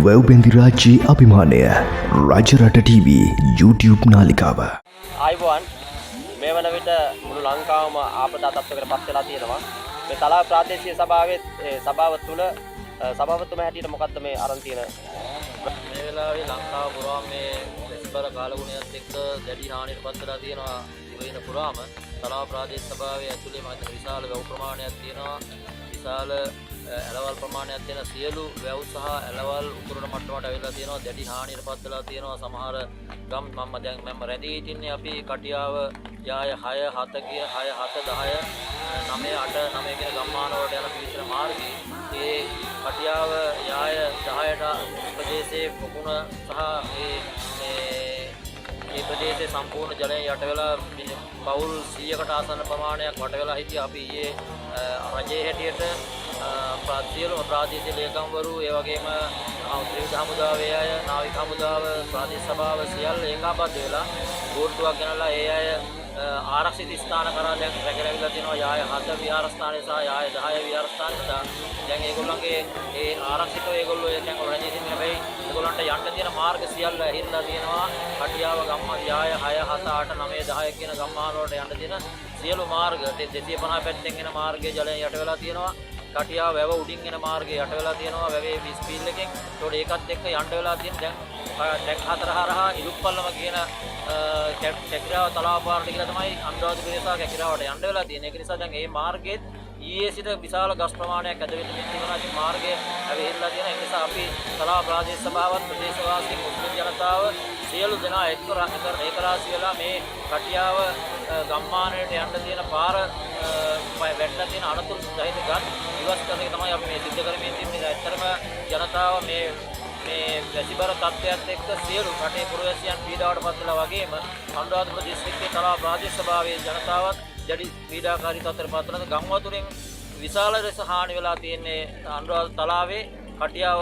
වැව්බැඳි රාජ්‍යයේ අභිමානය Rajarata TV YouTube නාලිකාව. ආයිබෝන් මේ වන විට මුළු ලංකාවම ආපදා තත්ත්වයකට පත් වෙලා තියෙනවා. මේ තලාව ප්‍රාදේශීය සභාවේ සභාව තුළ සභාපතිතුමා හැටියට මොකක්ද මේ අරන් තියෙන මේ වෙලාවේ ලංකාව පුරාම මේ දෙස්බර කාලගුණයත් එක්ක දැඩි හානියට පත් වෙලා තියෙනවා. දිවයින පුරාම තලාව ප්‍රාදේශීය සභාවේ ඇතුළේ මත විශාල වැව් ප්‍රමාණයක් තියෙනවා. විශාල ඇලවල් ප්‍රමාණයක් තියෙන සියලු වැව් සහ ඇලවල් උකුරන මට්ටමට ඇවිල්ලා තියෙනවා. දැඩි හානියට පත් වෙලා තියෙනවා. සමහර ගම් මම රැඳී ඉන්නේ අපි කටියාව යාය 6 7 කිය 6 7 10 9 8 9 කියන ගම්මාන වලට යන පිවිසෙන මාර්ගයේ ඒ කටියාව යාය 10ට ප්‍රදේශයේ පොකුණ සහ මේ ප්‍රදේශයේ සම්පූර්ණ ජලයෙන් යට වෙලා පවුල් 100කට ආසන්න ප්‍රමාණයක් වට වෙලා හිටියා. අපි ඊයේ රජයේ හැටියට සියලුම ප්‍රාදේශීය ලේකම්වරු ඒ වගේම ත්‍රිවිධ හමුදාවේ අය නාවික හමුදාව ප්‍රාදේශ සභාව සියල්ල ඒකාබද්ධ වෙලා බෝට්ටුවක් ගෙනලා ඒ අය ආරක්ෂිත ස්ථාන කරා දැන් රැකගැවිලා තියෙනවා. යාය 7 විහාරස්ථානය සහ යාය 10 විහාරස්ථානය දැන් ඒගොල්ලන්ගේ ඒ ආරක්ෂිතව ඒගොල්ලෝ දැන් රජයේ ඉන්න හැබැයි ඒගොල්ලන්ට යන්න තියෙන මාර්ග සියල්ල ඇහිලා තියෙනවා. කටියාව ගම්මාන යාය 6 7 8 9 10 කියන ගම්මාන වලට යන්න තියෙන සියලු මාර්ග 250 පැත්තෙන් එන මාර්ගයේ ජලයෙන් යට වෙලා තියෙනවා. කටියාව වැව උඩින් එන මාර්ගයේ යට වෙලා තියෙනවා. වැවේ ස්පීල් එකෙන් ඒකට ඒකත් එක්ක යන්න වෙලා තියෙන දැන් ටැක් 4 හරහා ඉලුප්පල්ලම කියන කැකිරාව තලාව පාරට කියලා තමයි අනුරාධපුරේ සහ කැකිරාවට යන්න වෙලා තියෙන්නේ. ඒක නිසා දැන් මේ මාර්ගයේ ඊයේ සිට විශාල ගස් ප්‍රමාණයක් ඇද වෙන්න තියෙනවා. ඉතින් මාර්ගයේ ඇවිල්ලා තියෙන ඒ නිසා අපි තලාව ප්‍රාදේශ සභාවත් ප්‍රදේශවාසී මුස්ලිම් ජනතාව සියලු දෙනා ඒකරාශී වෙලා මේ කටියාව ගම්මානයට යන්න තියෙන පාර වැටලා තියෙන අනතුරු සහිත ගස් ඉවත් කරන එක තමයි අපි මේ සිද්ධ කරමින් ඉන්නේ. ඇත්තටම ජනතාව මේ වැසිබර තත්ත්වයක් එක්ක සියලු රටේ පුරවැසියන් පීඩාවට පත් වෙලා වගේම අනුරාධපුර දිස්ත්‍රික්කයේ තලාව ප්‍රාදේශ සභාවේ ජනතාවත් දැඩි පීඩාකාරී තත්ත්වයට පත් වෙනවා. ගම් වතුරෙන් විශාල ලෙස හානි වෙලා තියෙන්නේ අනුරාධපුර තලාවේ කටියාව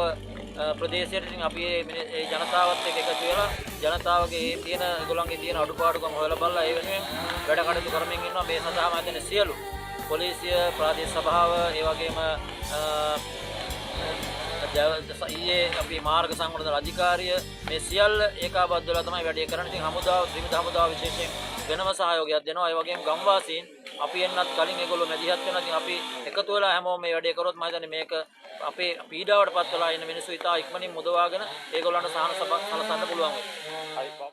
ප්‍රදේශයට. ඉතින් අපි මේ ජනතාවත් එක්ක එකතු වෙලා ජනතාවගේ තියෙන ඒගොල්ලන්ගේ තියෙන අඩුපාඩුකම් හොයලා බලලා ඒ වෙනුවෙන් වැඩ කටයුතු කරමින් ඉන්නවා. මේ සඳහාම ඇදෙන සියලු පොලිසිය ප්‍රාදේශ සභාව ඒ වගේම ඊයේ අපි මාර්ග සංවර්ධන අධිකාරිය මේ සියල්ල ඒකාබද්ධ වෙලා තමයි වැඩේ කරන්නේ. ඉතින් හමුදාව ත්‍රිවිධ හමුදාව විශේෂයෙන් වෙනම සහයෝගයක් දෙනවා. ඒ වගේම ගම්වාසීන් අපි එන්නත් කලින් ඒගොල්ලෝ මැදිහත් වෙනවා. ඉතින් අපි එකතු වෙලා හැමෝම මේ වැඩේ කරොත් මම හිතන්නේ මේක අපේ පීඩාවට පත් වෙලා ඉන්න මිනිස්සු ඉතා ඉක්මනින් මුදවාගෙන ඒගොල්ලන්ට සහන සලසන්න පුළුවන් වෙයි.